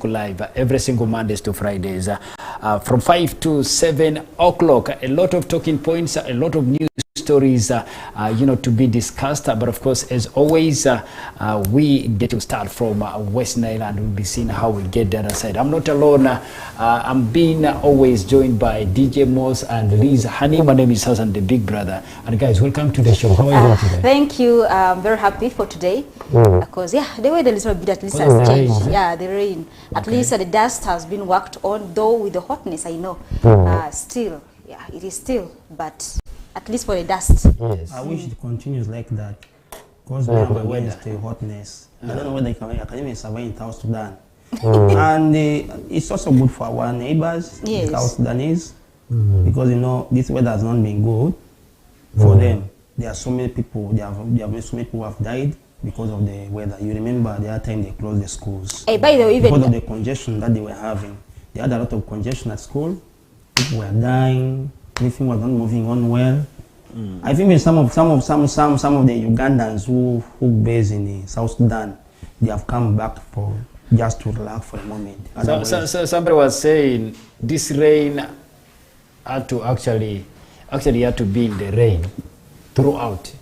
Live every single Mondays to Fridays from 5 to 7 o'clock. A lot of talking points, a lot of news stories, to be discussed. But of course, as always, we get to start from West Nile, and we'll be seeing how we get the other side. I'm not alone. I'm being always joined by DJ Moss and Liz Honey. My name is Hassan, the big brother. And guys, welcome to the show. How are you doing today? Thank you. I'm very happy for today because the weather is a bit at least has changed. Yeah, the rain. At least the dust has been worked on, though with the hotness, I know. Still, yeah, it is still, but at least for the dust. Yes. I wish it continues like that, because we have against the hotness. I don't know whether I can even survive in South Sudan. And it's also good for our neighbors, the South Sudanese, because this weather has not been good for them. There are so many people, there have been so many people who have died because of the weather. You remember the other time they closed the schools. Hey, by the way, because of the congestion that they were having. They had a lot of congestion at school. People were dying. Everything was not moving on well. I think some of the Ugandans who based in South Sudan, they have come back for just to relax for a moment. So somebody was saying this rain had to actually had to be in the rain throughout.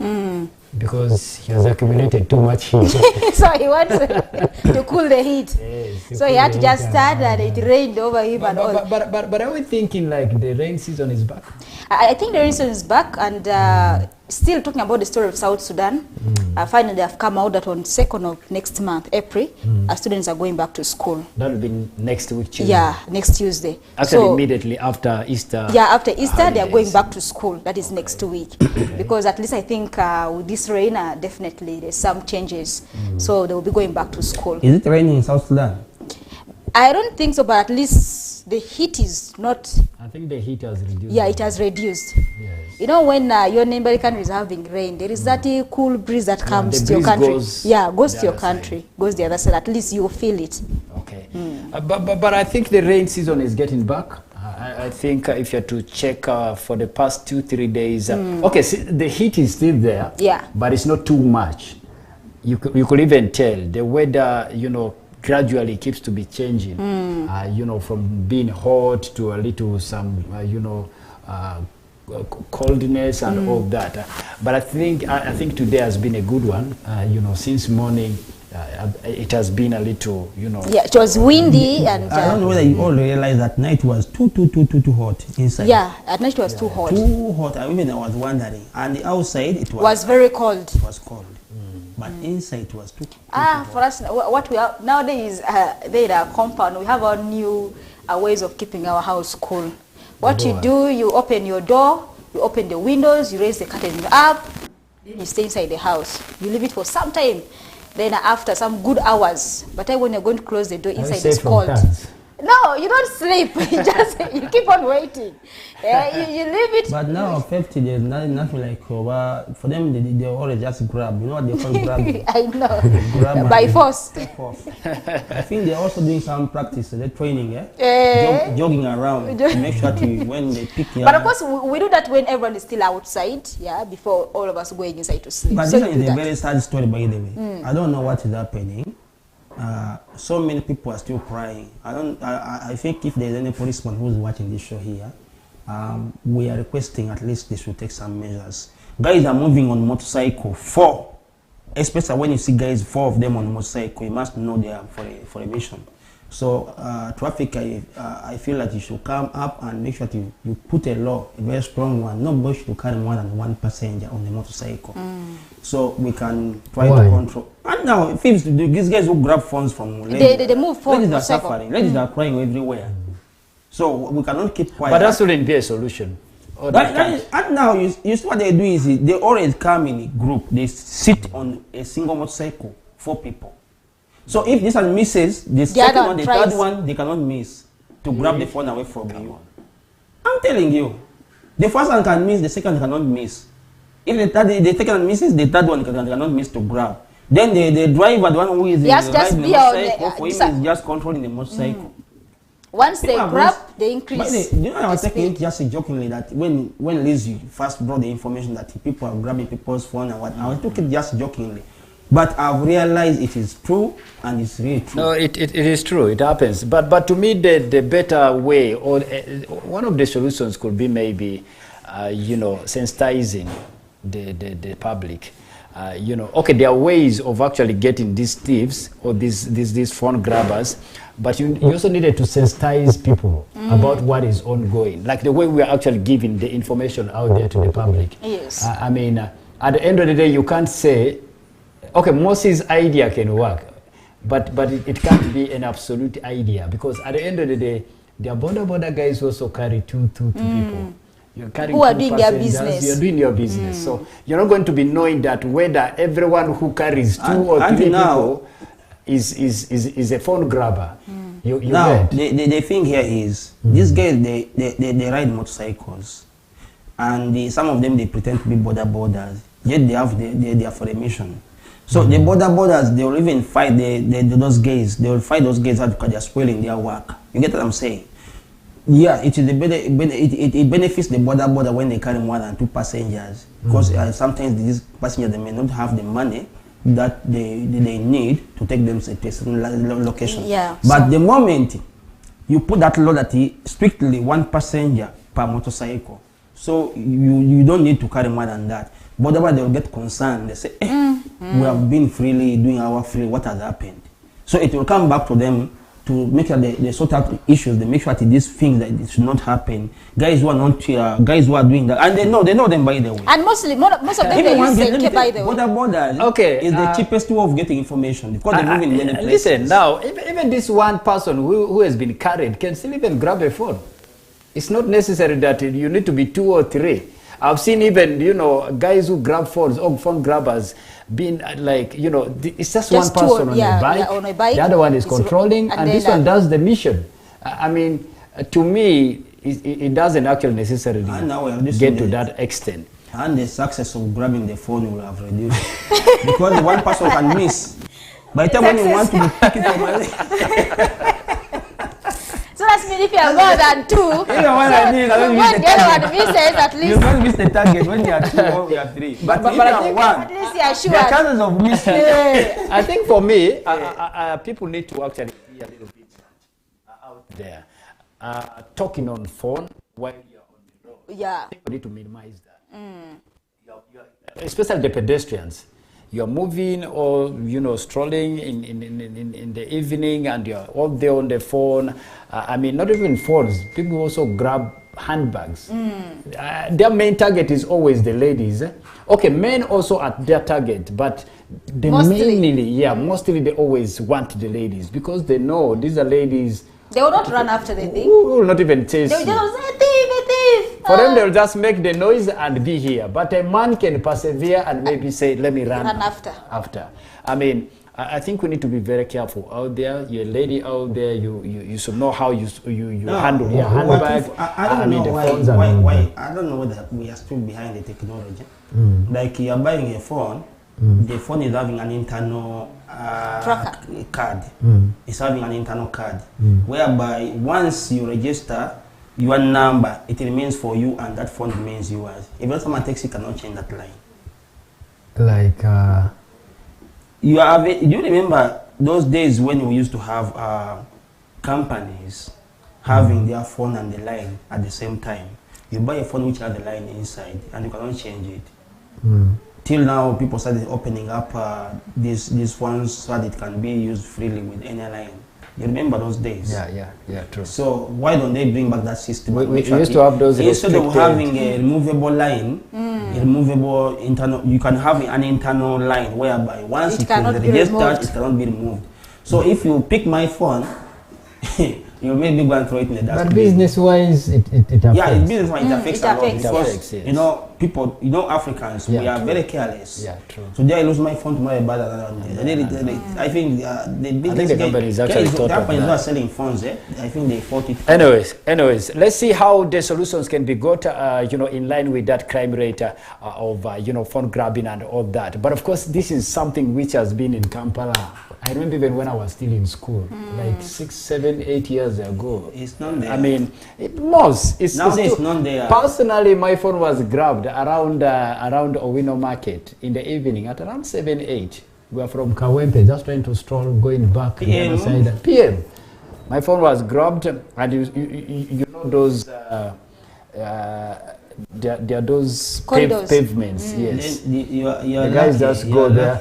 Because he has accumulated too much heat. So he wants to cool the heat. Yes, so he had to just start and it rained over him and all. But are we thinking like the rain season is back? I think the rain season is back, and still talking about the story of South Sudan. Finally, they have come out that on 2nd of next month, April, students are going back to school. That will be next week, Tuesday. Yeah, next Tuesday. Actually, immediately after Easter. Yeah, after Easter, they are going back to school. That is next week. Because at least I think with this rain, definitely there's some changes. So they will be going back to school. Is it raining in South Sudan? I don't think so, but at least the heat is not. I think the heat has reduced. Yeah, it has reduced. Yes. You know, when your neighboring country is having rain, there is that cool breeze that comes to your country. Goes to your country, goes the other side. At least you feel it. Okay. But I think the rain season is getting back. I think if you have to check for the past 2-3 days, okay, see, the heat is still there. Yeah. But it's not too much. You could even tell the weather, gradually keeps to be changing, from being hot to a little some, coldness and all that. But I think today has been a good one. Since morning, it has been a little, Yeah, it was windy and. I don't know whether you all realize that night was too hot inside. Yeah, at night it was too hot. Too hot. I was wondering, and the outside it was very cold. It was cold. But inside it was too hot. For us, what we have nowadays, in our compound, we have our new ways of keeping our house cool. What you do, you open your door, you open the windows, you raise the curtains up, then you stay inside the house. You leave it for some time. Then after some good hours, but when you're going to close the door, inside it's cold. No, you don't sleep. You keep on waiting. You leave it. But now 50, there's nothing like for them. They always just grab. You know what they call grab? I know. By force. I think they're also doing some practice. They're training, jogging around to make sure when they pick. But of course, we do that when everyone is still outside. Before all of us going inside to sleep. But this is a very sad story, by the way. I don't know what is happening. So many people are still crying. I think if there's any policeman who's watching this show here, we are requesting at least they should take some measures. Guys are moving on motorcycle, 4. Especially when you see guys, 4 of them on motorcycle, you must know they are for a mission. So traffic, I feel that you should come up and make sure that you put a law, a very strong one. Nobody should carry more than 1 passenger on the motorcycle. So we can try to control. And now, these guys who grab phones from ladies, they move phones. Ladies are suffering. Ladies are crying everywhere. So we cannot keep quiet. But that shouldn't be a solution. And now, you see what they do is they always come in a group. They sit on a single motorcycle, 4 people. So if this one misses, the second one, the third one, they cannot miss to grab the phone away from you. I'm telling you, the first one can miss, the second cannot miss. If the second one misses, the third one cannot miss to grab. Then the driver, the one who is riding the motorcycle, for him is just controlling the motorcycle. Once they grab, they increase. Do you know I was taking it just jokingly that when Liz first brought the information that people are grabbing people's phone and what, I took it just jokingly. But I've realized it is true, and it's really true. No, it is true. It happens. But to me, the better way, or one of the solutions could be maybe, you know, sensitizing the public. You know, okay, there are ways of actually getting these thieves or these phone grabbers, but you also needed to sensitize people about what is ongoing, like the way we are actually giving the information out there to the public. Yes. I mean, at the end of the day, you can't say, okay, Moses' idea can work, but it can't be an absolute idea, because at the end of the day, there are border guys who also carry two people. You're carrying who are doing their business. You're doing your business. So you're not going to be knowing that whether everyone who carries two or three people is a phone grabber. You now, the thing here is, these guys, they ride motorcycles. And some of them, they pretend to be borders. Yet they have their formation. So the borders, they will even fight those gays. They will fight those gays out because they are spoiling their work. You get what I'm saying? Yeah, it benefits the border when they carry more than 2 passengers, because sometimes these passengers, they may not have the money that they need to take them to a certain location. Yeah. But the moment you put that law that strictly 1 passenger per motorcycle, so you don't need to carry more than that. But they will get concerned. They say, we have been freely doing our free. What has happened? So it will come back to them to make sure they sort out issues. They make sure that these things that it should not happen. Guys who are not guys who are doing that, and they know them by the way. And most of them they use Senke by the way. Borders is the cheapest way of getting information, because they move in many places. Listen, now even this one person who has been carried can still even grab a phone. It's not necessary that you need to be 2 or 3. I've seen even, you know, guys who grab phones, or phone grabbers, being like, you know, it's just one person on a bike. The other one is controlling, and this one does the mission. I mean, to me, it doesn't actually necessarily get to that extent. And the success of grabbing the phone will have reduced. Because one person can miss. By the time when you want to pick it up my leg. So that's mean if you are more than 2, you know what I mean? When the other one misses, at least. You don't miss the target when you are 2 or you are 3. But if you are 1, at least you are sure. the chances of missing. I think for me, people need to actually be a little bit out there. Talking on phone while you're on the road. Yeah. People need to minimize that. Especially the pedestrians. You're moving or, you know, strolling in the evening, and you're all there on the phone. I mean, not even phones. People also grab handbags. Their main target is always the ladies. Okay, men also at their target, but mostly they always want the ladies, because they know these are ladies. They will not run after the thief. Who will not even chase you. They will just say, thief. For them, they'll just make the noise and be here. But a man can persevere and maybe say, let me run after. I mean, I think we need to be very careful out there. You're a lady out there, you should know how you handle your handbag. I don't know why. I don't know whether we are still behind the technology. Like, you're buying a phone, the phone is having an internal card. It's having an internal card, whereby once you register your number, it remains for you, and that phone remains yours. If someone takes, you cannot change that line. Like, do you remember those days when we used to have companies having their phone and the line at the same time? You buy a phone which has the line inside, and you cannot change it. Till now, people started opening up these phones so that it can be used freely with any line. You remember those days? Yeah, true. So why don't they bring back that system? We used to have those instead of having a removable line, a removable internal. You can have an internal line whereby once it is registered, it cannot be removed. So if you pick my phone, you maybe go and throw it in the dustbin. But business-wise, it affects. Yeah, business-wise, it affects a lot, because yes. you know, people, you know, Africans, we are very careless. Yeah, true. Today I lose my phone, tomorrow I buy another one. I think the company is actually thought of that. Are selling phones. I think they fought it. Anyways, let's see how the solutions can be got, you know, in line with that crime rate of, you know, phone grabbing and all that. But of course, this is something which has been in Kampala. I remember even when I was still in school, like 6, 7, 8 years ago. It's not there. I mean, it's not there. Personally, my phone was grabbed around Owino Market in the evening at around 7, 8. We are from Kawempe, just trying to stroll, going back to the other side. PM. My phone was grabbed, and you know those, there are those pavements, yes. The guys just go there.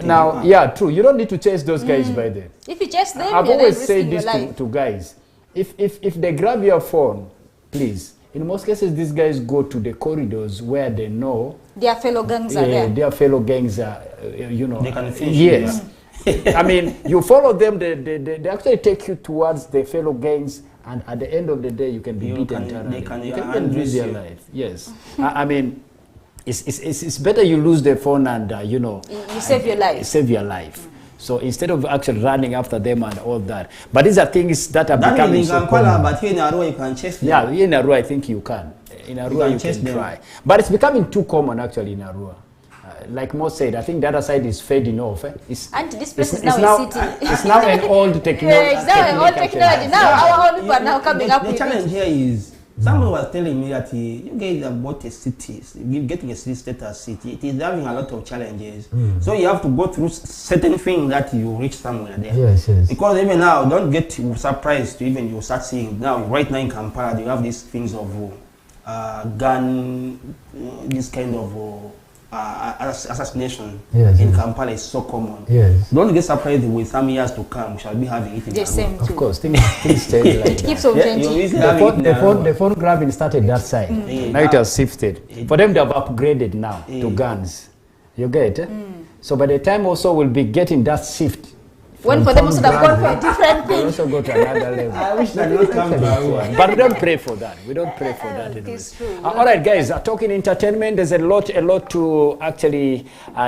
Now, yeah, true. You don't need to chase those guys by then. If you chase them, I've always said this to guys. If they grab your phone, please. In most cases, these guys go to the corridors where they know their fellow gangs are there. Their fellow gangs are, you know. They can finish. Yes. I mean, you follow them, they actually take you towards the fellow gangs, and at the end of the day, you can be beaten. You can lose your life. Yes. I mean, it's better you lose the phone and, you know. You save your life. Save your life. So instead of actually running after them and all that. But these are things that are becoming so common. But here in Arua, you can chase them. Yeah, here in Arua, I think you can. In Arua, you can try. But it's becoming too common, actually, in Arua. Like Mo said, I think the other side is fading off. And this place is now a city. It's now an old technology. Yeah, it's now an old technology. Now our own people are now coming up with it. The challenge here is, someone was telling me that you guys have bought a city, getting a city status city, it is having a lot of challenges. So you have to go through certain things that you reach somewhere there. Yes. Because even now, don't get surprised to even you start seeing now, right now in Kampala, you have these things of gun, this kind of assassination in Kampala is so common. Yes. Don't get surprised with some years to come, we shall be having it in the same too. Of course, things change like it keeps on changing. The phone grabbing started that side. Now it has shifted. For them, they have upgraded now to guns. You get? So by the time also we'll be getting that shift. When for them also they've gone for a different thing. They also go to another level. I wish that would come to Arua. But we don't pray for that. We don't pray for that. It's true. All right, guys, talking entertainment, there's a lot to actually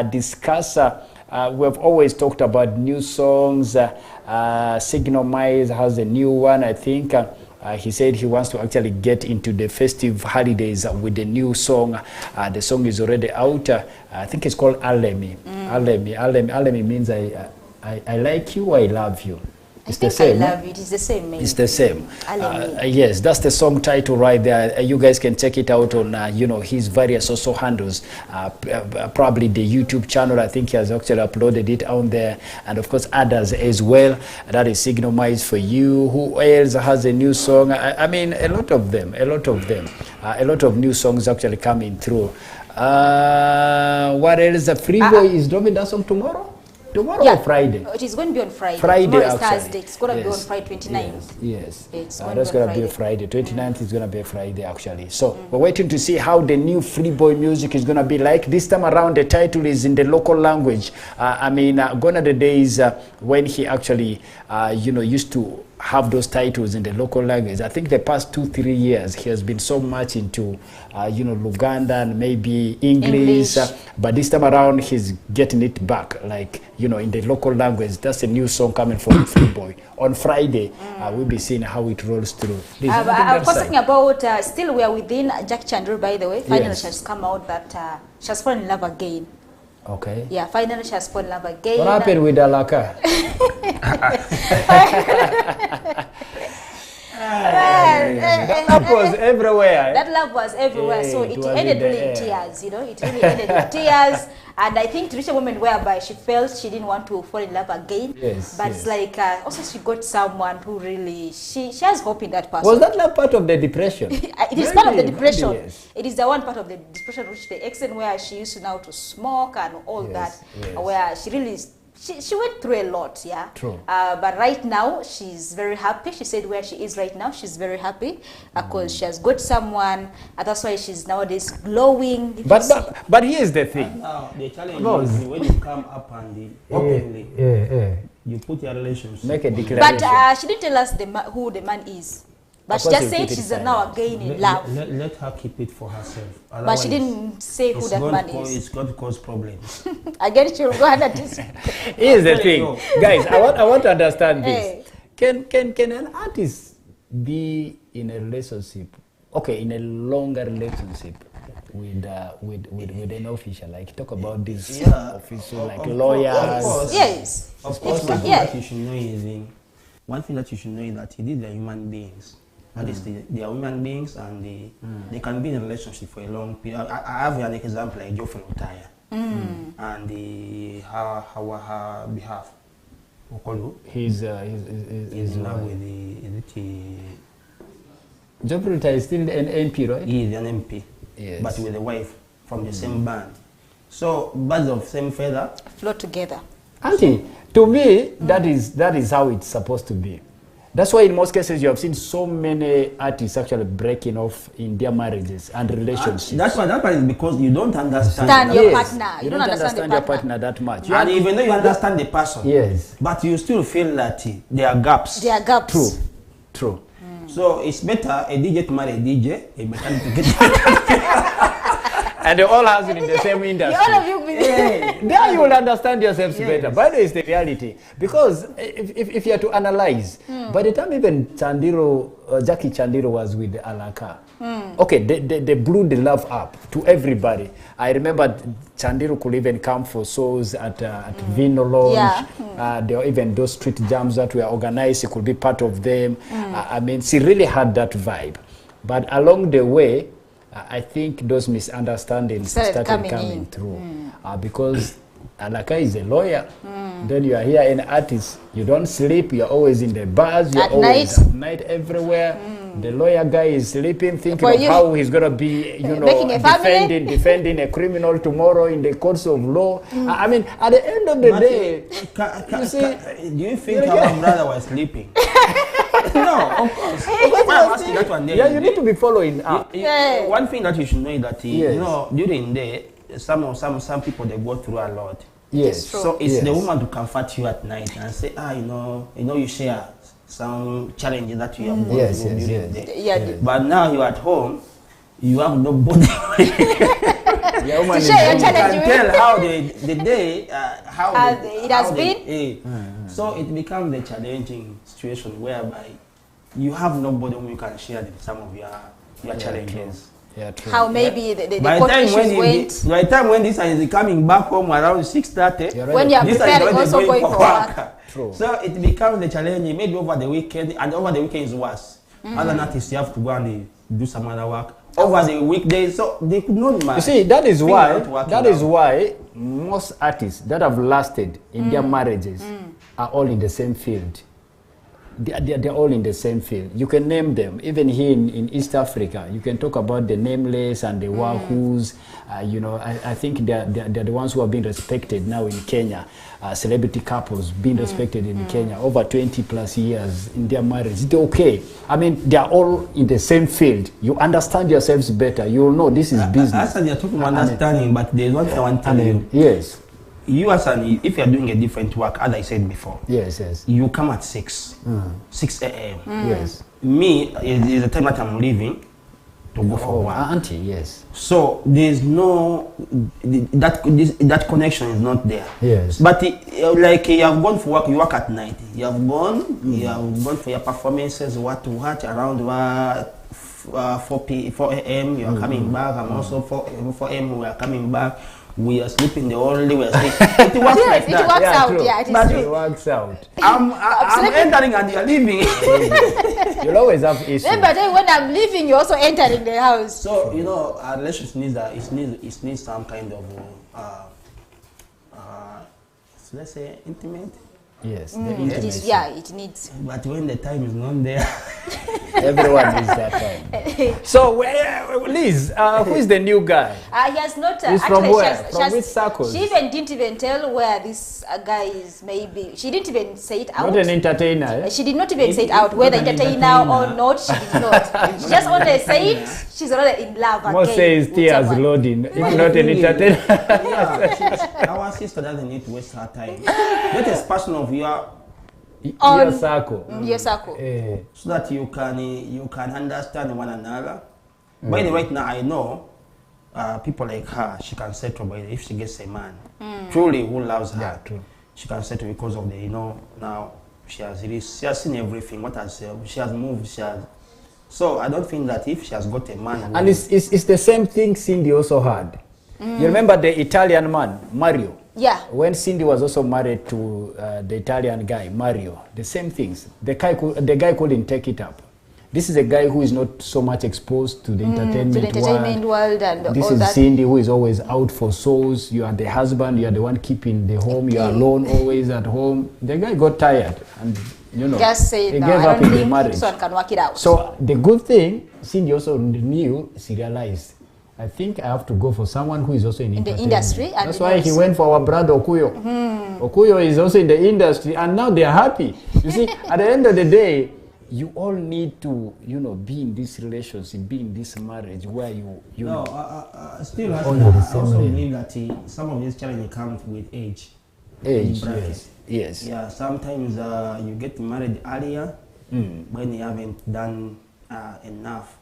discuss. We've always talked about new songs. Signal Miles has a new one, I think. He said he wants to actually get into the festive holidays with a new song. The song is already out. I think it's called Alemi. Alemi means I like you, I love you. It's the same. I love you. It's the same. Maybe. It's the same. Yes, that's the song title right there. You guys can check it out on his various social handles. Probably the YouTube channel. I think he has actually uploaded it on there, and of course others as well. That is Signal Miles for You. Who else has a new song? I mean, a lot of them. A lot of new songs actually coming through. What else? The Free Boy is dropping that song tomorrow. Tomorrow or Friday? It is going to be on Friday. Tomorrow is Thursday. It's going to be on Friday, 29th. Yes. That's going to be a Friday. 29th is going to be a Friday, actually. So we're waiting to see how the new Free Boy music is going to be like. This time around, the title is in the local language. Gone are the days when he actually, used to have those titles in the local language. I think the past 2-3 years he has been so much into Luganda and maybe English. But this time around he's getting it back, like in the local language. That's a new song coming from Free Boy on Friday. We'll be seeing how it rolls through. I was talking about still we are within Jack Chandler, by the way. Finally she has come out that she has fallen in love again. Okay. Yeah, finally she has fallen in love again. What happened with Alaka? That love was everywhere. That love was everywhere. So it ended really in tears, It really ended in tears. And I think to reach a moment whereby she felt she didn't want to fall in love again. But it's like also she got someone who really she has hope in that person. Was that not part of the depression? It is part of the depression. It is the one part of the depression which the extent where she used to now to smoke and all that, where she really she went through a lot, True. But right now she's very happy. She said where she is right now, she's very happy because she has got someone, and that's why she's nowadays glowing. But here's the thing. Now the challenge is when you come up and openly, you put your relationship. Make a declaration. But she didn't tell us who the man is. But she just said she's now again in love. Let her keep it for herself. But she didn't say who that man is. It's going to cause problems. Again, she'll go ahead and here's the thing. Guys, I want to understand this. Can an artist be in a relationship, in a longer relationship with an official? Like, talk about this official, like lawyers. Yes. Of course, one thing that you should know is that these are human beings. That is, they are human beings, and they can be in a relationship for a long period. I have an example like Geoffrey Utaya. and her behalf. He's in love with Jobrita is still an MP, right? He is an MP, yes. But with a wife from the same band. So birds of same feather float together. Auntie, to me, that is how it's supposed to be. That's why in most cases you have seen so many artists actually breaking off in their marriages and relationships. That's why is because you don't understand your partner. You don't understand your partner that much. And even though you understand the person, yes, but you still feel that there are gaps. There are gaps. True. So it's better a DJ to marry a DJ, a mechanic to get and they all has it in the same industry. All of you there you will understand yourselves better. By the way, it's the reality. Because if you are to analyze, by the time even Jackie Chandiro was with Alaka, okay, they blew the love up to everybody. I remember Chandiro could even come for shows at Vino Lounge. There were even those street jams that were organized. He could be part of them. I mean, she really had that vibe. But along the way, I think those misunderstandings started coming through because Alaka is a lawyer. Then you are here an artist. You don't sleep. You're always in the bars. You're always at night everywhere. The lawyer guy is sleeping, thinking of how he's going to be, defending a criminal tomorrow in the courts of law. I mean, at the end of the day, do you think our brother was sleeping? No, of course. You need to be following up. One thing that you should know is that you know, during the day, some people they go through a lot. Yes. So it's the woman to comfort you at night and say, you share some challenges that you have gone through during the day. But now you're at home, you have nobody. To share your challenge. You can tell how the day, it has been. So it becomes a challenging situation whereby you have nobody whom you can share some of your challenges. Yeah, true. How maybe the court issues went. By the time when this is coming back home around 6:30, when you are preparing also going for work. True. So it becomes a challenge maybe over the weekend, and over the weekend is worse. Other artists, you have to go and do some other work. Over the weekdays, so they could not manage. You see, that is why most artists that have lasted in their marriages are all in the same field. They're all in the same field. You can name them. Even here in East Africa, you can talk about the Nameless and the Wahoos. I think they're the ones who are being respected now in Kenya. Celebrity couples being respected in Kenya over 20 plus years in their marriage. It's okay. I mean, they're all in the same field. You understand yourselves better. You will know this is business. As you're talking about understanding, but there's one thing I want to tell you. Yes. You if you're doing a different work, as I said before, yes, you come at 6 a.m. Yes. Me, is the time that I'm leaving to go for work. Auntie, yes. So there's no that connection is not there. Yes. But like you have gone for work, you work at night. You have gone for your performances. What around 4 a.m. You are coming back. I'm also 4 a.m. We are coming back. We are sleeping the whole day. We are sleeping. It works like that. It works out. True. Yeah, it works out. I'm entering and you're leaving. You'll always have issues. Remember, when I'm leaving, you're also entering the house. So our relationship needs some kind of let's say intimate. Yes, the intimacy. It needs. But when the time is not there, everyone needs that time. So, Liz, who is the new guy? He has not. He's from where? From which circles? She didn't even tell where this guy is. Maybe she didn't even say it out. Not an entertainer. Eh? She did not even say it out whether entertainer or not. She did not. She just only said she's already in love again. Most say tears loading. If not an entertainer. Our sister doesn't need to waste her time. Let us person of your circle. Your circle. So that you can understand one another. By the way, right now I know people like her, she can settle by if she gets a man truly who loves her. Yeah, true. She can settle because of the now she has seen everything. She has moved. So I don't think that if she has got a man, and it's the same thing Cindy also had. You remember the Italian man Mario? Yeah. When Cindy was also married to the Italian guy Mario, the same things. The guy couldn't take it up. This is a guy who is not so much exposed to the entertainment world and this all is that. Cindy, who is always out for shows. You are the husband, you are the one keeping the home, you are alone always at home. The guy got tired and Just say, he no, gave I up don't in the think marriage. this one can work it out. So the good thing, Cindy also knew, she realized, I think I have to go for someone who is also in the industry. And that's why he went for our brother Okuyo. Okuyo is also in the industry, and now they are happy. You see, at the end of the day, you all need to, be in this relationship, be in this marriage where you still I all the also same believe that some of these challenges come with age. age. Bracket. Yes. Yeah, sometimes you get married earlier when you haven't done enough.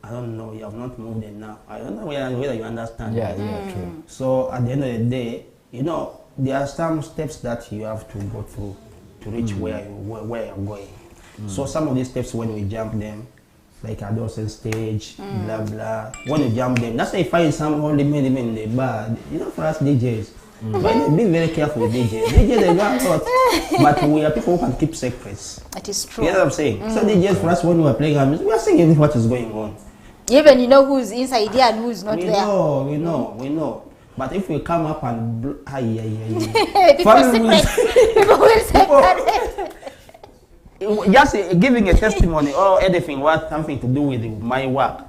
I don't know, you have not moved enough. I don't know whether you understand. Yeah, true. So at the end of the day, there are some steps that you have to go through to reach where you're going. So some of these steps, when we jump them, like adolescent stage, blah blah. When you jump them, that's why you find some old men even in the bar. For us DJs, but be very careful with DJs. DJs they got a lot, but we are people who can keep secrets. It is true. You know what I'm saying? So DJs for us, when we are playing, we are singing what is going on. Even who's inside here and who's not there. We know. But if we come up and People will separate. Just giving a testimony or anything what something to do with my work.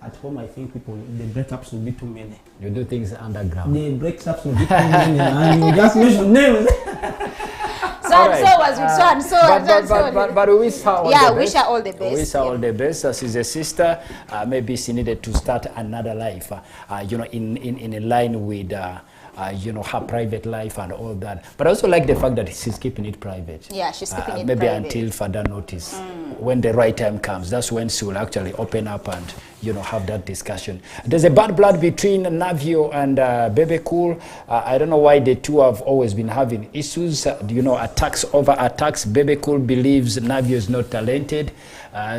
At home, I think the breakups will be too many. You do things underground. The breakups will be too many, and you just mention names. But we wish her all the best. Wish her all the best. Wish her all the best. She's a sister. Maybe she needed to start another life. In line with. Her private life and all that. But I also like the fact that she's keeping it private. Yeah, she's keeping it maybe private. Until further notice. When the right time comes, that's when she will actually open up and, have that discussion. There's a bad blood between Navio and Bebe Cool. I don't know why the two have always been having issues. Attacks over attacks. Bebe Cool believes Navio is not talented.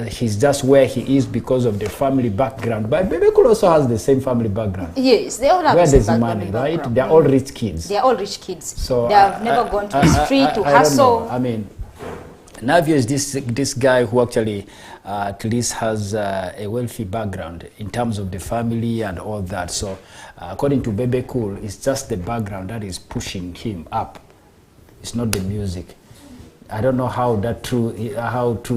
He's just where he is because of the family background. But Bebe Cool also has the same family background. Yes, they all have where the same there's money, right? background. They're all rich kids. They're all rich kids. So they have never gone to the street to hustle. I mean, Navio is this guy who actually at least has a wealthy background in terms of the family and all that. So according to Bebe Cool, it's just the background that is pushing him up. It's not the music. I don't know how true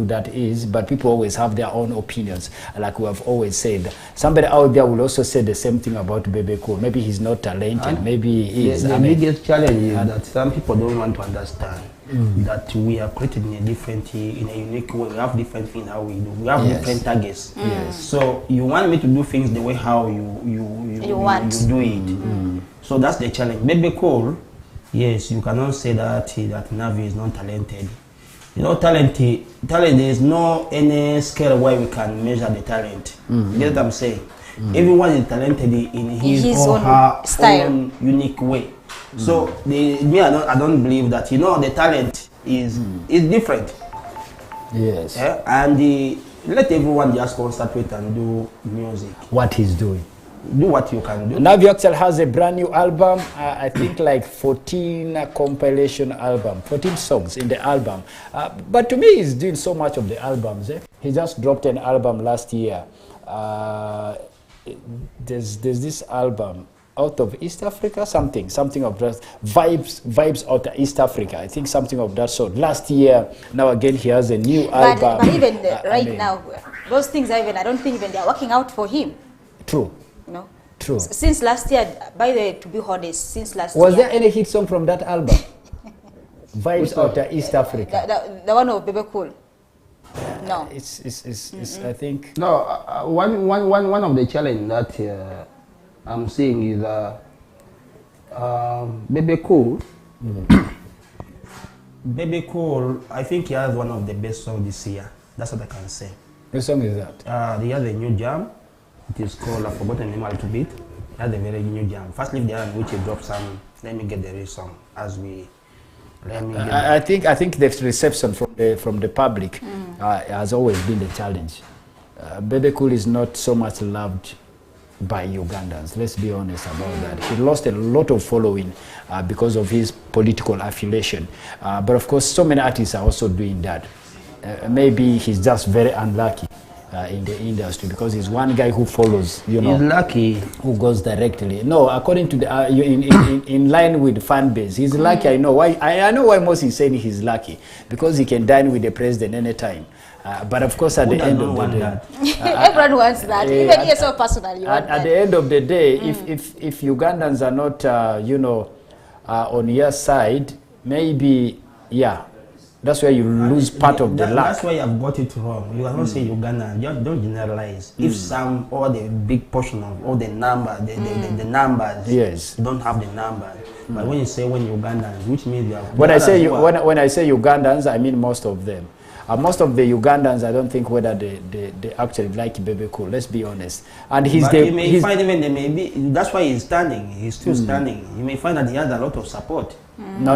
that is, but people always have their own opinions. Like we have always said, somebody out there will also say the same thing about Bebe Cool. Maybe he's not talented, maybe he is. The biggest challenge is that some people don't want to understand that we are created in a unique way. We have different things how we do. We have different targets. So you want me to do things the way how you do it. So that's the challenge. Bebe Cool. Yes, you cannot say that Navi is not talented. Talent there is no any scale where we can measure the talent. You get what I'm saying? Everyone is talented in his or her style. Own unique way. So I don't believe that the talent is different. Yes. And let everyone just concentrate and do music. What he's doing. Do what you can do. Navio actually has a brand new album. I think like 14 compilation album, 14 songs in the album. But to me, he's doing so much of the albums. He just dropped an album last year. There's this album out of East Africa, something of that vibes out of East Africa. I think something of that sort. Last year, now again he has a new album. But even now, those things I don't think even they are working out for him. True. True. Since last year, by the way, to be honest, since last year. Was there any hit song from that album? Vibes out of East Africa. The one of Bebe Cool. No. It's I think. No, one of the challenges that I'm seeing is Bebe Cool. Bebe Cool, I think he has one of the best songs this year. That's what I can say. What song is that? He has a new jam. It is called, I've forgotten the name a little bit. It has a very new jam. First leave there and which he dropped some. Let me get the real song as we. I think the reception from the public has always been the challenge. Bebe Cool is not so much loved by Ugandans. Let's be honest about that. He lost a lot of following because of his political affiliation. But of course, so many artists are also doing that. maybe he's just very unlucky in the industry, because he's one guy who follows, you know. He's lucky. Who goes directly. No, according to the, in line with the fan base, he's lucky. I know why. I know why Mosi is saying he's lucky, because he can dine with the president anytime. But of course, at the end of the day, everyone wants that. Even yourself personally. At the end of the day, if Ugandans are not, you know, on your side, maybe, yeah, that's where you lose part of the luck. That's why I've got it wrong. You cannot say Uganda. Just don't generalize. If some or the big portion of all the number, the numbers, yes, don't have the numbers. But when you say Ugandans, which means you have. When I say when I say Ugandans, I mean most of them. Most of the Ugandans, I don't think whether they actually like Bebe Cool. Let's be honest. And you may find even they may be. That's why he's standing. He's still standing. You may find that he has a lot of support. No.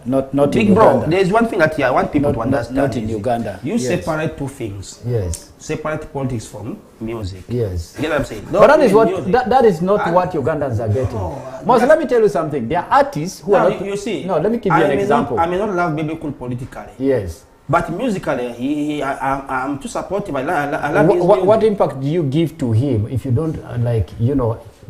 Not Big in bro, Uganda. there's one thing that I want people to understand. Not in Uganda. You separate two things. Yes. Separate politics from music. Yes. You get what I'm saying? But that is what that is not what Ugandans are getting. Most, let me tell you something. There are artists who are not. You see. No, let me give you an example. I may not love Bebe Cool politically. Yes. But musically, I'm too supportive. I love his music. What impact do you give to him if you don't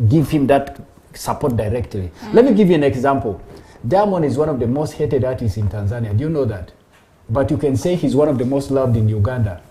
give him that support directly? Let me give you an example. Diamond is one of the most hated artists in Tanzania. Do you know that? But you can say he's one of the most loved in Uganda.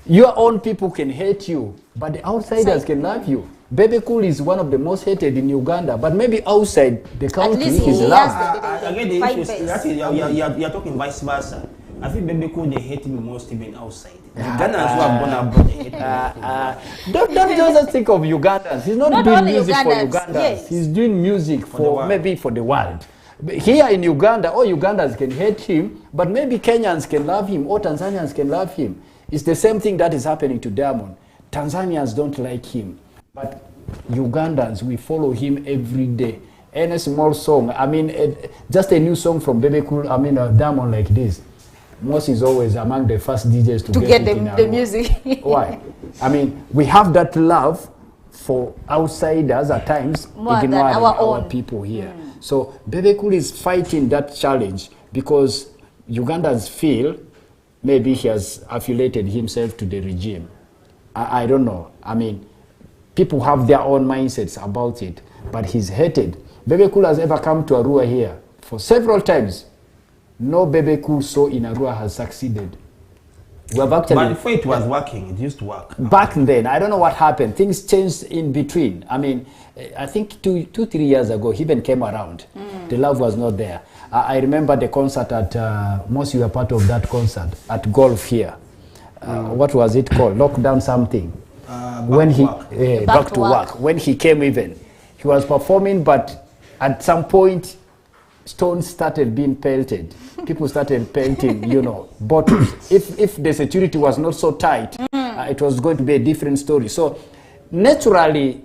Your own people can hate you, but the outsiders can love you. Bebe Cool is one of the most hated in Uganda, but maybe outside the country he's loved. Again, the issue is you're talking vice versa. I think Bebe Cool, they hate him most even outside. Ugandans who have gone abroad, they hate him. Don't just think of Ugandans. He's not doing music for Ugandans. Yes. He's doing music for maybe for the world. But here in Uganda, all Ugandans can hate him, but maybe Kenyans can love him, or Tanzanians can love him. It's the same thing that is happening to Diamond. Tanzanians don't like him, but Ugandans, we follow him every day. Any small song, I mean, just a new song from Bebe Cool, I mean, Diamond like this. Most is always among the first DJs to get the music. Why? I mean, we have that love for outsiders at times, ignoring our people here. So Bebe Cool is fighting that challenge because Ugandans feel maybe he has affiliated himself to the regime. I don't know. I mean, people have their own mindsets about it, but he's hated. Bebe Cool has ever come to Arua here for several times. No Bebe Cool show in Arua has succeeded. We have actually, but before it was working, it used to work. Back then, I don't know what happened. Things changed in between. I mean, I think 2-3 years ago, he even came around. The love was not there. I remember the concert at, most you were part of that concert, at Golf here. What was it called? Lockdown something. Back to work. When he came even, he was performing, but at some point, stones started being pelted. People started pelting, bottles. If the security was not so tight, it was going to be a different story. So naturally,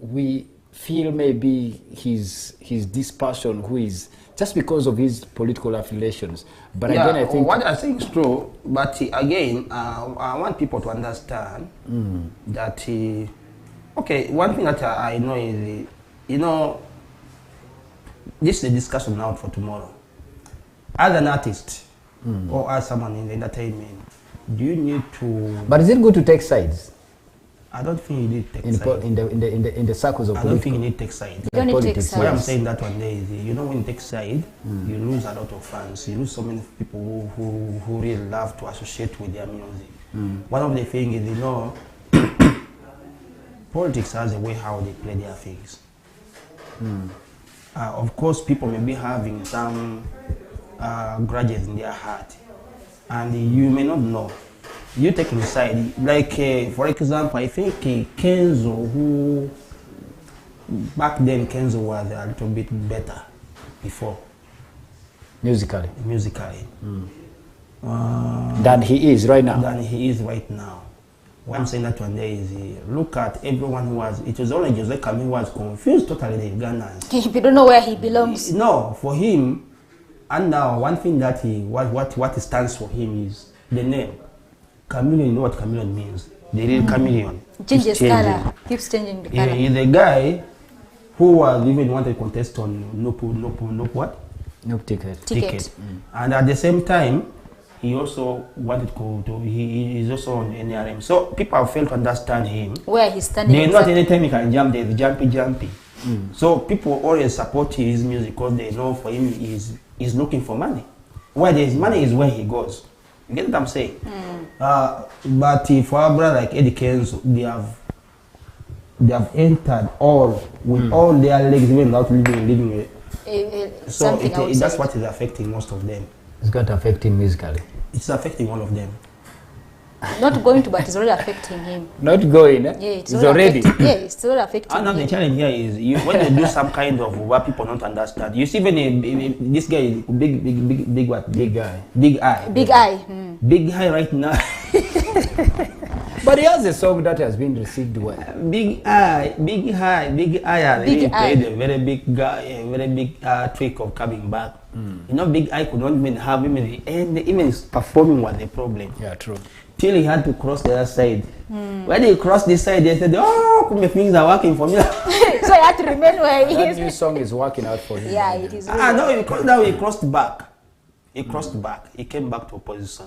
we feel maybe he's this person who is just because of his political affiliations. But again, I think what I think is true. But again, I want people to understand that. Okay, one thing that I know is, this is a discussion now for tomorrow. As an artist or as someone in the entertainment, do you need to? But is it good to take sides? I don't think you need to take sides. In the circles of I don't think you need to take sides. You don't need to take sides. Why I'm saying that one day is, when you take sides, you lose a lot of fans. You lose so many people who really love to associate with their music. One of the things is, politics has a way how they play their things. Of course, people may be having some grudges in their heart, and you may not know. You take a side, like for example, I think Kenzo, who back then Kenzo was a little bit better before musically than he is right now. What I'm saying that one day is, look at everyone who was, it was only Jose Camille who was confused totally the Ugandans. You don't know where he belongs. No, for him, and now one thing that what stands for him is the name. Chameleon, you know what chameleon means? The real chameleon. Changes color, keeps changing the color. He's the guy who was even wanted to contest on Nope ticket. Ticket. And at the same time, he also wanted he is also on NRM. So people have failed to understand him. Where he's standing. There's not anytime he can jump, there's jumpy. So people always support his music because they know for him he's looking for money. Where there's money is where he goes. You get what I'm saying? But for our brother like Eddie Kenzo, they have entered all with all their legs, even without living it. So that's what is affecting most of them. It's got to affect him musically. It's affecting all of them. Not going to, but it's already affecting him. Not going, eh? Yeah, it's already. It's already affecting him. The challenge here is when you do some kind of what people don't understand. You see, when this guy is big what? Big guy. Big eye. Big eye. Big eye right now. But he has a song that has been received well. Big eye. He played a very big guy, a very big trick of coming back. You know, Big Eye could not even have him and even performing was the problem. Yeah, true. Till he had to cross the other side. When he crossed this side, they said, "Oh, my things are working for me." So he had to remain where he That is. new song is working out for him. Yeah, it is. No, because now he crossed back. He crossed back. He came back to opposition.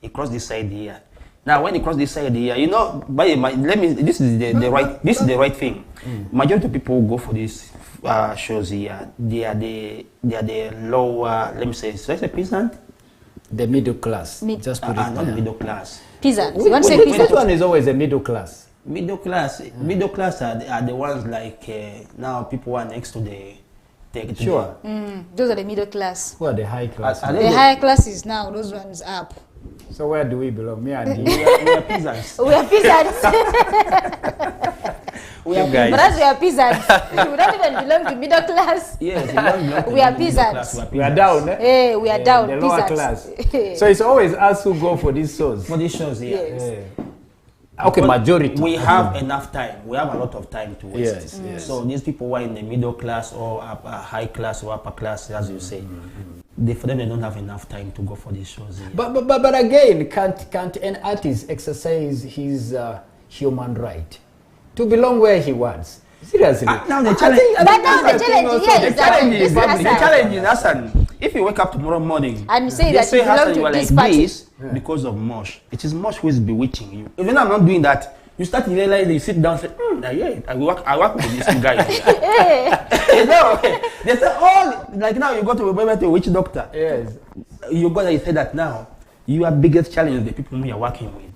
He crossed this side here. Now, when he crossed this side here, you know, this is the right thing. Majority of people who go for these shows here, they are the lower, let me say, so it's a peasant. The middle class. Just put it Not there. middle class. Peasants. You want to say Which peasants? one is always a middle class? Middle class are the ones like now people are next to the Sure. Those are the middle class. Who are the high class? The higher classes now, those ones up. So where do we belong? Me and you. we are peasants. We are peasants. We are guys. But as we are peasants, we don't even belong to middle class. Yes, we don't belong to We are middle peasants. class, We are down, eh? Hey, we are down. The lower peasants. class. So it's always us who go for these shows. For these shows here. Yes. Okay, majority. We have enough time. We have a lot of time to waste. Yes. So these people who are in the middle class or high class or upper class, as you say, for them they don't have enough time to go for these shows here. But again, can't an artist exercise his human right to belong where he wants? Seriously. Now the challenge. The challenge is Hassan. If you wake up tomorrow morning and say they that you belong Hassan, to you are this like party. this because of Mosh. It is Mosh who is bewitching you. Even I'm not doing that. You start to realize, you sit down and say, I work with these two guys. You know, they say, like now you go to a witch doctor. Yes. You go there, you say that now, your biggest challenge is the people who you are working with.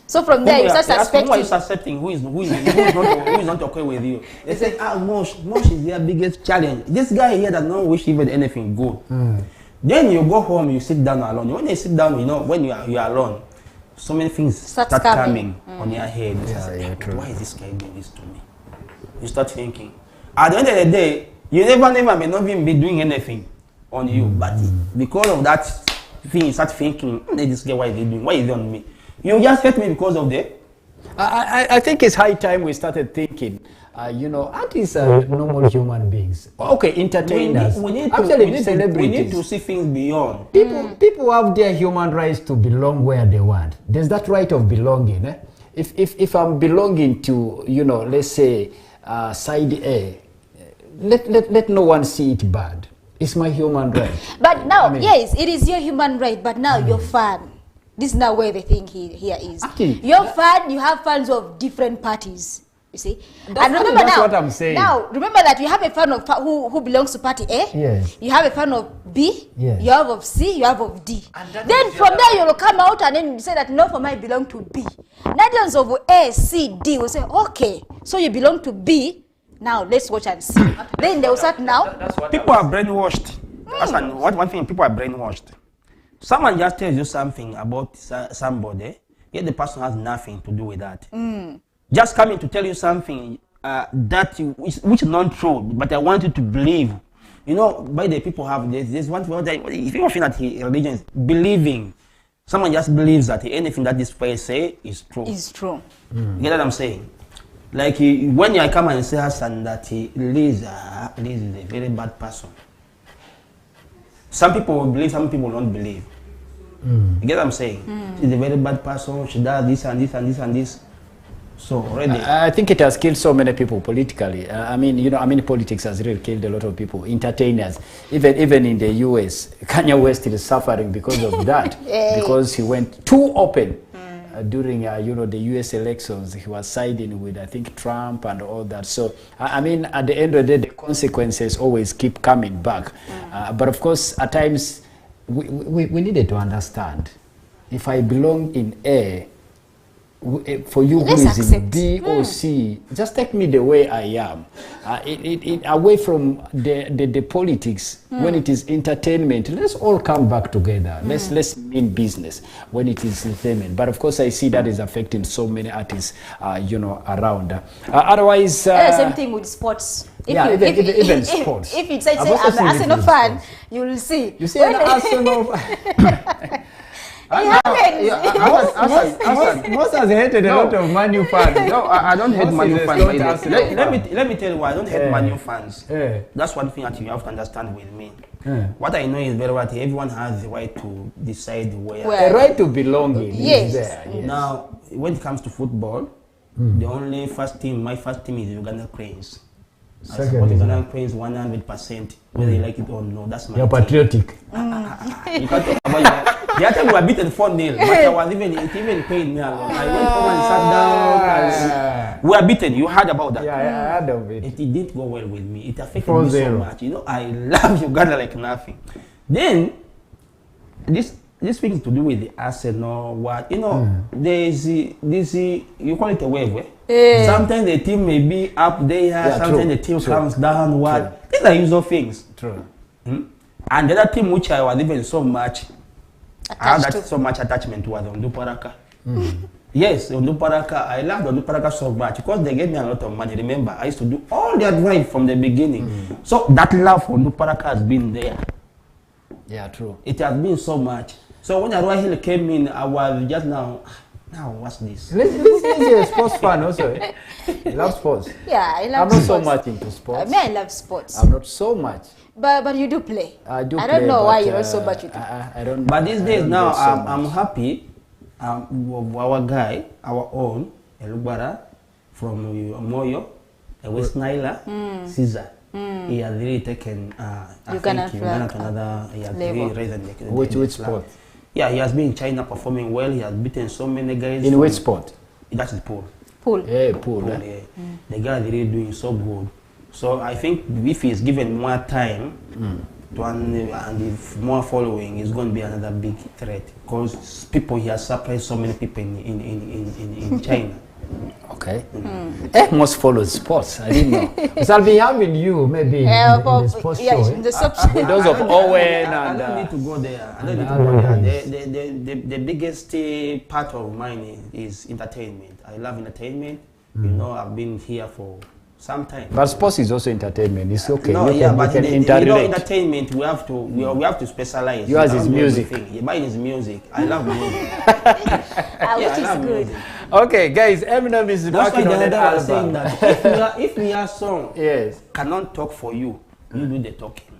So from there you start suspecting. Who are you suspecting? Who is not okay with you? They say, Mosh is their biggest challenge. This guy here does not wish even anything good. Then you go home, you sit down alone. When you sit down, you know, when you are alone, so many things start coming on your head. Why is this guy doing this to me? You start thinking. At the end of the day, you never may not even be doing anything on you, but because of that thing, you start thinking, this guy, why is he doing? Why is he on me? You just hate me because of that. I think it's high time we started thinking. Artists are normal human beings. Okay, entertainers. We need to see things beyond. People have their human rights to belong where they want. There's that right of belonging. Eh? If I'm belonging to, let's say, side A, let no one see it bad. It's my human right. But now, yes, it is your human right. But now you're fan. This is now where the thing here is. Actually, you're fan. You have fans of different parties. You see, that's what I'm saying. Now, remember that you have a fan of who belongs to party A. Yes. You have a fan of B. Yes. You have of C. You have of D. Then from there you will come out and then say that no, for me I belong to B. Nigerians of A, C, D will say, okay, so you belong to B. Now let's watch and see. Then they will start now. People are brainwashed. That's one thing. People are brainwashed. Someone just tells you something about somebody, yet the person has nothing to do with that. Just coming to tell you something which is not true, but I want you to believe. By the people have this one thing. If you feel that religion is believing, someone just believes that anything that this place say is true. Is true. You get what I'm saying? Like when you come and say Hassan that Liz is a very bad person. Some people will believe, some people don't believe. You get what I'm saying? She's a very bad person. She does this and this and this and this. So already, I think it has killed so many people politically. I mean, you know, I mean, politics has really killed a lot of people, entertainers. Even in the US, Kanye West is suffering because of that, because he went too open during, you know, the US elections. He was siding with, I think, Trump and all that. So, I mean, at the end of the day, the consequences always keep coming back. But of course, at times, we needed to understand, if I belong in A, for you who is in B or C, just take me the way I am. Away from the politics, when it is entertainment, let's all come back together. Let's mean business when it is entertainment. But of course, I see that is affecting so many artists, you know, around. Otherwise, same thing with sports. Even sports. If you say I'm an Arsenal fan, you will see. You see an Arsenal. Most has hated a lot of Man U fans. No, I don't hate Man U fans. Let me tell you why I don't hate Man U fans. That's one thing that you have to understand with me. What I know is very right. Everyone has the right to decide where. The right to belong in Yes. is there. Yes. Now, when it comes to football, the only my first team is Uganda Cranes. I support Uganda Cranes 100%, whether you like it or no. That's my You're team. patriotic. You can't talk about the other time we were beaten 4-0, but I was even paid me along. I went home and sat down. We were beaten. You heard about that? Yeah, I heard of it. It didn't go well with me. It affected me so much. You know, I love Uganda like nothing. Then this thing to do with the Arsenal, what you know, there's this you call it a wave. Sometimes the team may be up there, sometimes the team comes down. What these are usual things. True. And the other team which I was even so much, I had so much attachment to was Onduparaka. Yes, Onduparaka. I loved Onduparaka so much because they gave me a lot of money. Remember, I used to do all their drive from the beginning. So that love for Onduparaka has been there. Yeah, true. It has been so much. So when Arua Hill came in, I was just now what's this? This is a sports fan also. I love sports. Yeah, I love I'm not sports. so much into sports. I love sports. I'm not so much. But you do play. I do. I don't know why you're not so much with it. I don't. But these days now, so I'm happy. Our guy, our own Elubara from Moyo, West Nile, Caesar. He has really taken Uganda to another. He has really raised Which sport? Yeah, he has been in China performing well. He has beaten so many guys. In which sport? That is pool. Pool. Yeah, pool. Yeah. The guy is really doing so good. So I think if he's given more time and if more following, it's going to be another big threat because people he has surprised so many people in China. Okay. Most follows sports. I didn't know. So I'll be having you maybe in the sports show. In the Those of Owen and. I don't need to go there. I don't need to go there. The biggest part of mine is entertainment. I love entertainment. You know, I've been here for some time. But sports is also entertainment. It's okay. No, you can you know, interrelate. entertainment we have to specialize. Yours is music. Yeah, mine is music. I love music. which is good. Okay, guys, Eminem is working on an album. Saying that if we are song, Yes. cannot talk for you, you do the talking.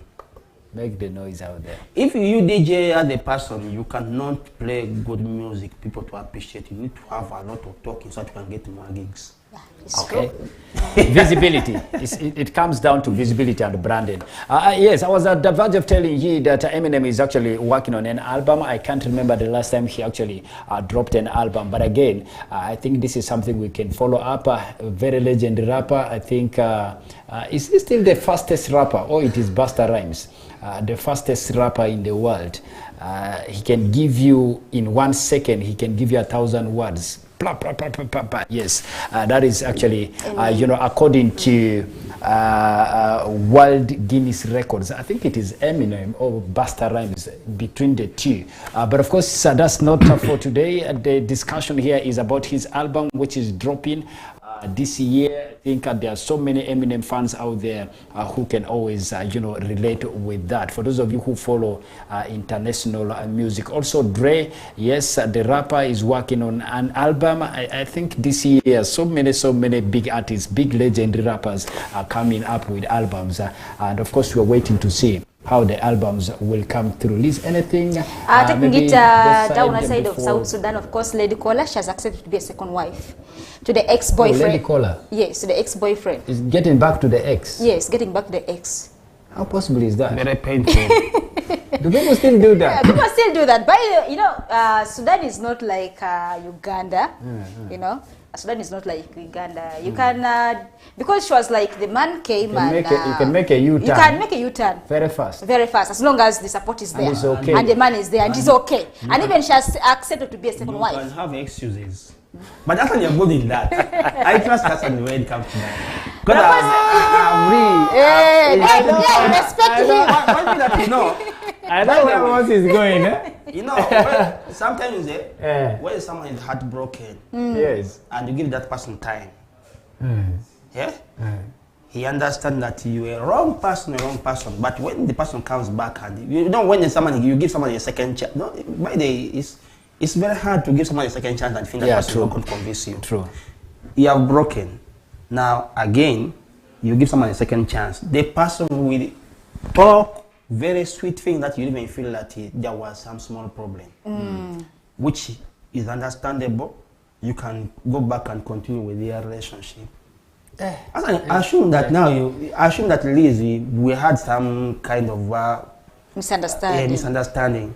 Make the noise out there. If you DJ as a person, you cannot play good music, people to appreciate. You need to have a lot of talking so that you can get more gigs. It's Okay. Visibility. It comes down to visibility and branding. Yes, I was at the verge of telling you that Eminem is actually working on an album. I can't remember the last time he actually dropped an album. But again, I think this is something we can follow up. A very legendary rapper. I think, is he still the fastest rapper? Or it is Busta Rhymes? The fastest rapper in the world. He can give you, in 1 second, he can give you 1,000 words. Blah, blah, blah, blah, blah, blah. Yes, that is actually, you know, according to World Guinness Records. I think it is Eminem or Busta Rhymes between the two. But of course, that's not for today. The discussion here is about his album, which is dropping this year. I think there are so many Eminem fans out there who can always, you know, relate with that. For those of you who follow international music. Also, Dre, yes, the rapper is working on an album. I think this year, so many big artists, big legendary rappers are coming up with albums. And of course, we're waiting to see how the albums will come through. Liz, anything? Taking maybe it the down the side side of before- South Sudan, of course, Lady Kola, she has accepted to be a second wife to the ex-boyfriend. Oh, Lady Kola Yes, to the ex-boyfriend. is getting back to the ex. Yes, getting back to the ex. How possible is that? Very painful. Do people still do Yeah, that? people still do that. But Sudan is not like Uganda. You know, Sudan is not like Uganda. You can because she was like the man came You and can make a U-turn. You can make a U-turn Very fast. very fast as long as the support is there it's okay. and the man is there and it's okay. And even she has accepted to be a second You wife. can have excuses. But Hassan, you're good in that. I trust Hassan when it comes to that. Because You respect him. one thing that you know, I know where Moses is going, eh? you know, sometimes when someone is heartbroken Yes. and you give that person time, yeah, he understands that you are a wrong person. But when the person comes back and you know when you give someone a second chance, no, by the way, it's very hard to give someone a second chance and think that person is not going to convince you. True. You have broken. Now again, you give someone a second chance. The person will talk very sweet thing that you even feel that there was some small problem, which is understandable. You can go back and continue with your relationship. As I assume that now I assume that Liz, we had some kind of misunderstanding.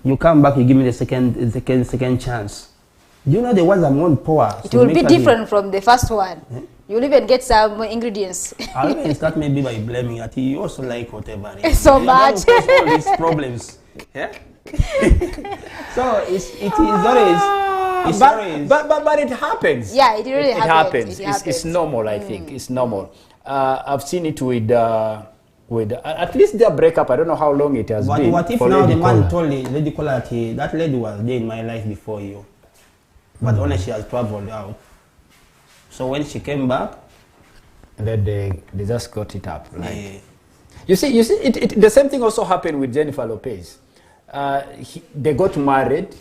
You come back, you give me the second chance. Do you know the ones I'm going to pour? It will be different from the first one. You'll even get some ingredients. I'll even start maybe by blaming that you also like whatever. So much. All these problems. Yeah. So it is always. But it happens. Yeah, it really happens. It happens. It's normal, I think. It's normal. I've seen it with at least their breakup. I don't know how long it has But been. what if for now Lady the man Kola. told Lady Kola that lady was there in my life before you, but only she has traveled out. So when she came back, And then they just got it up. Like. yeah. You see, the same thing also happened with Jennifer Lopez. They got married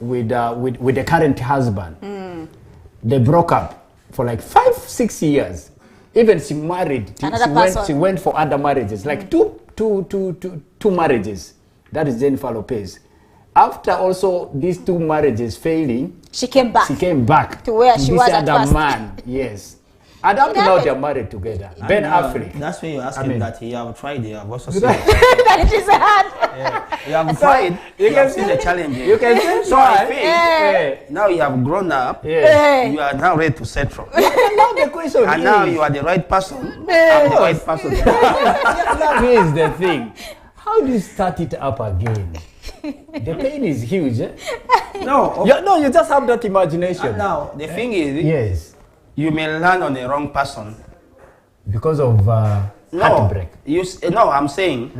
with the current husband. They broke up for like 5-6 years. Even she married. She went for other marriages, like two marriages. That is Jennifer Lopez. After also these 2 marriages failing, She came back. she came back To where she this was at other first. man. Yes. And up to now they're married together. Ben Affleck. That's why you ask I him mean- that you have tried. You have also seen. That it is hard. You have tried. You have seen the challenge. You can say So I think Yeah. now you have grown up. Yeah. You are now ready to settle. Now the question And is, now you are the right person. I'm the right person. that is the thing. How do you start it up again? The pain is huge. Eh? No. You just have that imagination. And now the thing is, Yes. you may land on the wrong person. Because of heartbreak. No, I'm saying,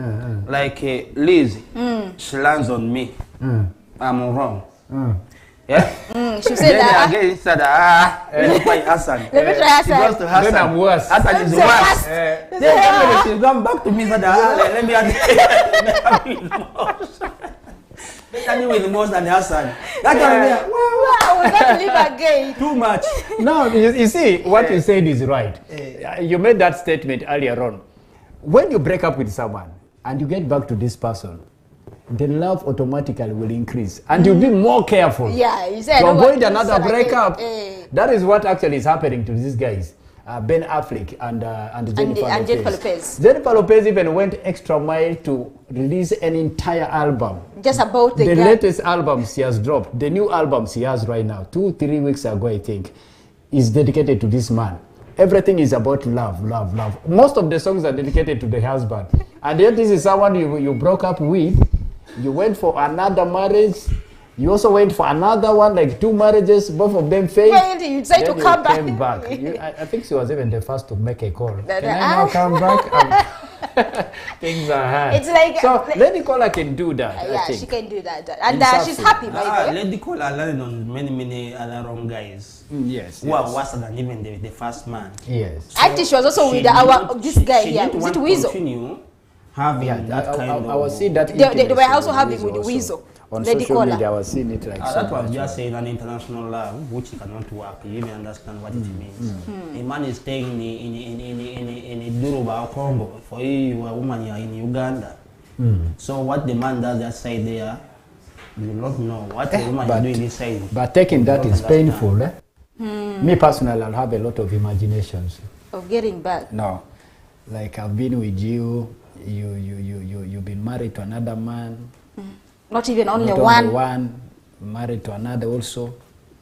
like Liz, she lands on me. I'm wrong. Yeah? She said Then that. again, he said, let me try Hassan. Let me try She Hassan. goes to Hassan. Then I'm worse. Hassan is Say worse. worse. Then she come back to me and said, let me have with most than Hassan. That time, Wow, we got to live again. too much. No, you see, what you said is right. You made that statement earlier on. When you break up with someone and you get back to this person, the love automatically will increase and you'll be more careful Yeah, you said. to I don't want avoid to another listen again. breakup. Eh. That is what actually is happening to these guys. Ben Affleck and Jennifer And Lopez. Jennifer Lopez. Jennifer Lopez even went extra mile to release an entire album. Just about the The guy. latest album she has dropped, the new album she has right now, 2-3 weeks ago, I think, is dedicated to this man. Everything is about love, love, love. Most of the songs are dedicated to the husband. And yet this is someone you broke up with. You went for another marriage. You also went for another one, like 2 marriages. Both of them failed. Failed, you decided Then to come back. Came back. I think she was even the first to make a call. That- Can I now come back? Things are hard. It's like- so Lady Kola can do that. I Yeah, think. she can do that. And In she's Safi. happy, by the way. Lady Kola landed on many other wrong guys Yes. who are worse than even the first man. Yes. I think she was also with this guy here. Is it Weasel? Continue having Yeah, that kind of. I was seeing that. They were also intimacy having with also. Weasel. On Lady social Kola. media, I was seeing it like so That was much. just saying an international love, which cannot work. You may understand what it means. A man is staying in Duruba, Congo. For you, a woman, you are in Uganda. So what the man does that side there, you will not know what the woman is doing this side. But taking that You is don't understand. painful. Me personally, I'll have a lot of imaginations. Of getting back. No, like I've been with you, you've been married to another man. Not even only Not one. only one, married to another also.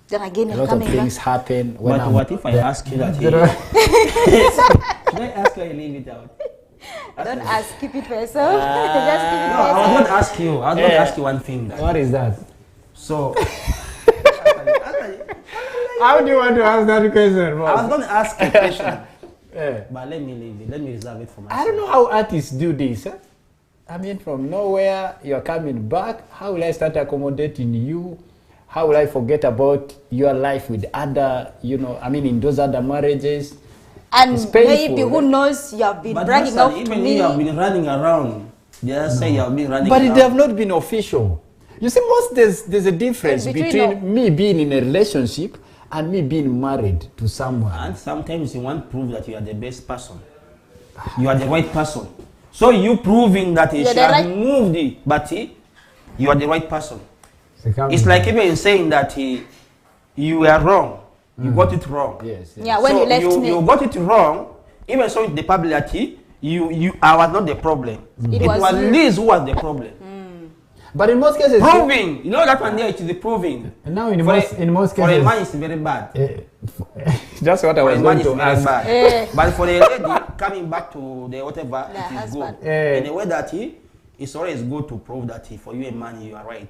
Then again, A you're lot of coming things back. happen. When But I'm, what if I ask you that? Should I ask you and leave it out? Don't ask, keep it for yourself. Just keep it No, for I yourself. was going to ask you. I was going to ask you one thing. what is that? So, How do you want to ask that question, I was boss? going to ask a question, Yeah. but let me leave it. Let me reserve it for myself. I don't know how artists do this. I mean, from nowhere, you're coming back. How will I start accommodating you? How will I forget about your life with other, I mean, in those other marriages? And It's painful, maybe, who knows, you have been But bragging Hassan, out to even me. you have been running around. They just say you have been running But around. they have not been official. You see, there's a difference Between between me being in a relationship and me being married to someone. And sometimes you want to prove that you are the best person. You are the right person. So you proving that You're she the has right- moved it, but you are the right person. Second- It's like even saying that you were wrong. You got it wrong. Yes. Yeah, when you left me. You got it wrong, even so the public that I was not the problem. It It was was you. Liz who was the problem. But in most cases, Proving, you know that one there, it is the proving. now in For most for a cases, man, it's very bad. that's what I For was a man, going it's to very ask. bad. Eh. But for a lady coming back to the whatever, The it is husband. good. In a way that it's always good to prove that for you a man, you are right.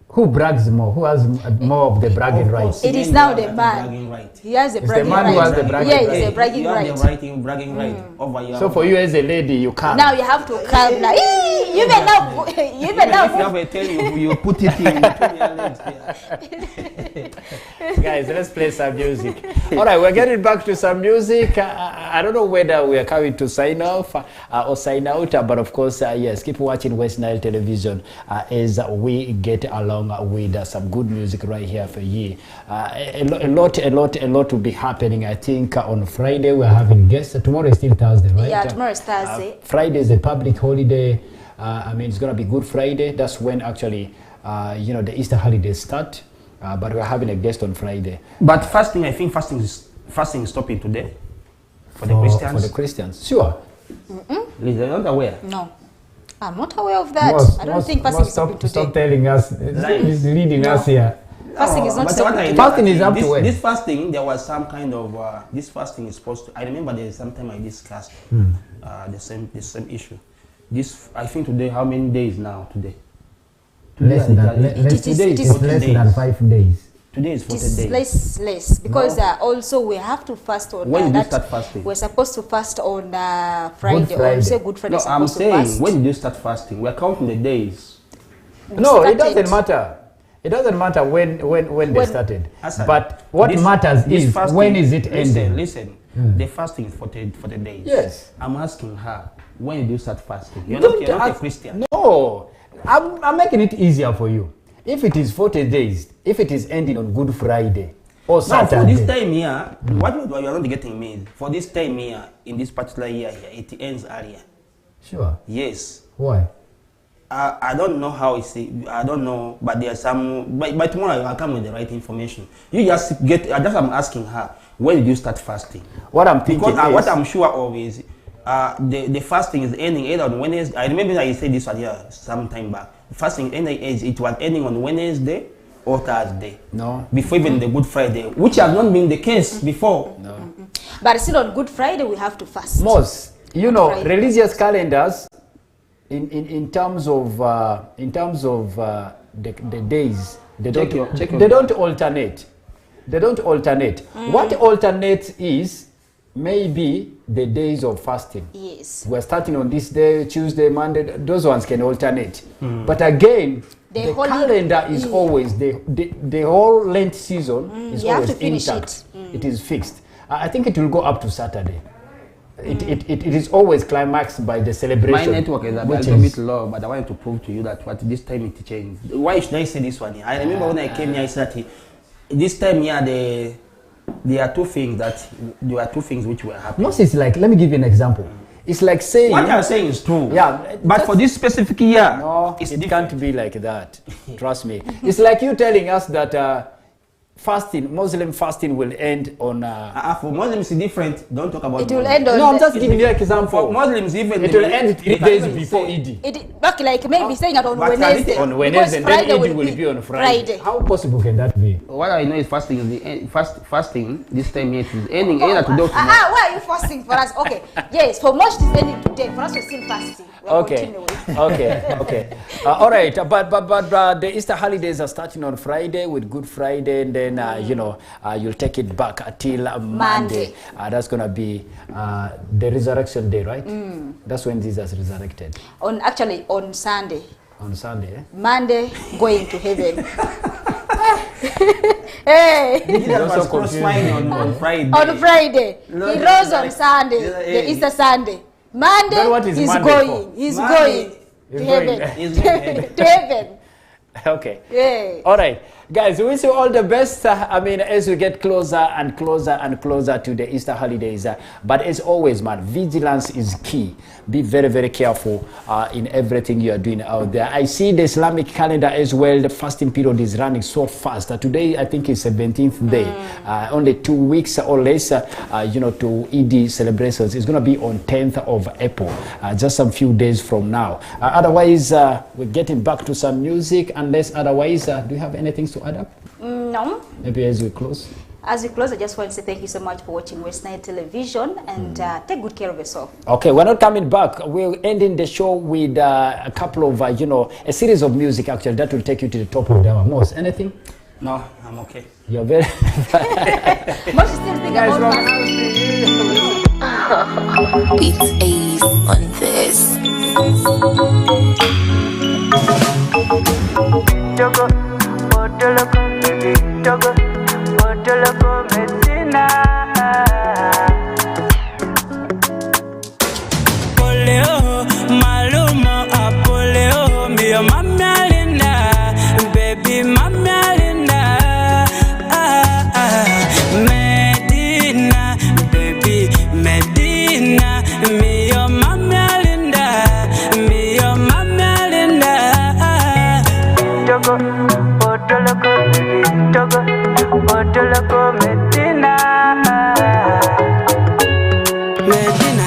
Who brags more? Who has more of the bragging Of rights? course, It is men, now you the have that man. bragging right. He has a It's the bragging man who right. has the bragging Yeah, right. it's a bragging you have right. the bragging right over your. So for you as a lady, you can't. Now you have to calm down. You may now, you may even if you now. have a tail, you put it in between your legs. Yeah. Guys, let's play some music. All right, we're getting back to some music. I don't know whether we are coming to sign off or sign out, but of course, yes, keep watching West Nile Television as we get along with some good music right here for you. A lot to be happening. I think on Friday we're having guests. Tomorrow is still Thursday, right? Yeah, tomorrow is Thursday. Friday is a public holiday. I mean, it's going to be Good Friday. That's when actually, the Easter holidays start. But we're having a guest on Friday. But fasting, I think fasting is stopping today for the Christians. For the Christians, sure. Liz, are you not aware? No, I'm not aware of that. Boss, I don't boss, think fasting boss, is stopping today. stop telling us. He's leading us here. Fasting is not but stopping what I today. know, Fasting is up to this, when? This fasting, there was some kind of this fasting is supposed to. I remember there is sometime I discussed the same issue. This, I think today, how many days now? Today Less than It is- today it is is- 40 less days. than 5 days. Today is It 40 is days. less because also we have to fast on When did you that. start fasting? We're supposed to fast on Friday. Or Friday. say Good Friday. No, is I'm supposed to saying, fast. when did you start fasting? We're counting the days. No, it started. doesn't matter. It doesn't matter when they started. Hassan, But what this- matters this is fasting- when is it ending? Listen, the fasting is for the days. Yes. I'm asking her, when did you start fasting? You're Don't not a ask- Christian. No, I'm making it easier for you. If it is 40 days, if it is ending on Good Friday or Now, for Saturday, this time here, what you are not getting me, for this time here, in this particular year here, it ends earlier. sure. Yes. Why? I don't know how it's, I don't know, but there's some, by tomorrow I'll come with the right information. You just I'm asking her, when did you start fasting? What I'm thinking Because is, what I'm sure of is, the fasting is ending either on Wednesday. I remember that you said this one here some time back. Fasting it was ending on Wednesday or Thursday. No. Before even the Good Friday, which has not been the case before. No. But still on Good Friday we have to fast. Most, Friday. religious calendars, in terms of the days, they Check don't your- check your- they don't alternate. They don't alternate. What alternates is maybe the days of fasting. Yes. We're starting on this day, Tuesday, Monday. Those ones can alternate. But again, The the holy- calendar is always the whole Lent season is you have always to finish intact. It is fixed. I think it will go up to Saturday. It is always climaxed by the My celebration. network is a which little is- bit low, but I wanted to prove to you that this time it changed. Why should I say this one here? I remember when I came here, I said that this time here, there are two things which were happening. Most is like, let me give you an example. It's like saying... What you're saying is true. Yeah. But for this specific year... No, it can't be like that. Trust me. It's like you telling us that fasting, Muslim fasting will end on... for Muslims, it's different. Don't talk about it will end on... No, I'm just giving you an example. For Muslims, even... It will end 3 days before Eid. Okay, like maybe saying that on Wednesday. On Wednesday, and then Eid will be on Friday. How possible can that be? What I know is fasting is the end, fasting this time yet is ending either today or tomorrow. Why are you fasting for us? Okay, yes, for much is ending today. For us, we're still fasting. Okay. All right. But the Easter holidays are starting on Friday with Good Friday, and then you'll take it back until Monday. That's gonna be the resurrection day, right? That's when Jesus resurrected. On Sunday. On Sunday. Eh? Monday going to heaven. Hey. Jesus was crucified on Friday. On Friday. He rose on Sunday, the Easter Sunday. Monday, he's going. He's going to heaven. To heaven. Okay. Yeah. All right. Guys, we wish you all the best. As we get closer and closer and closer to the Easter holidays. But as always, man, vigilance is key. Be very, very careful in everything you are doing out there. I see the Islamic calendar as well. The fasting period is running so fast. Today, I think is 17th day. Only 2 weeks or less, to Eid celebrations. It's going to be on 10th of April, just some few days from now. Otherwise, we're getting back to some music. Unless otherwise, do you have anything to add up? No. Maybe as we close. As we close, I just want to say thank you so much for watching West Nile Television, and take good care of yourself. Okay, we're not coming back. We're ending the show with a couple of, a series of music actually that will take you to the top of the hour. Most anything? No, I'm okay. You're very... Most still think about It's Ace on this. Choco, bottle loco, baby, choco, bottle loco, medicina. Poleo, malumo, apoleo, mio mamma linda, baby mamma linda. Medina, baby, Medina, mio mamma linda, mio mamma linda. Choco, bottle loco, baby, choco, bottle loco,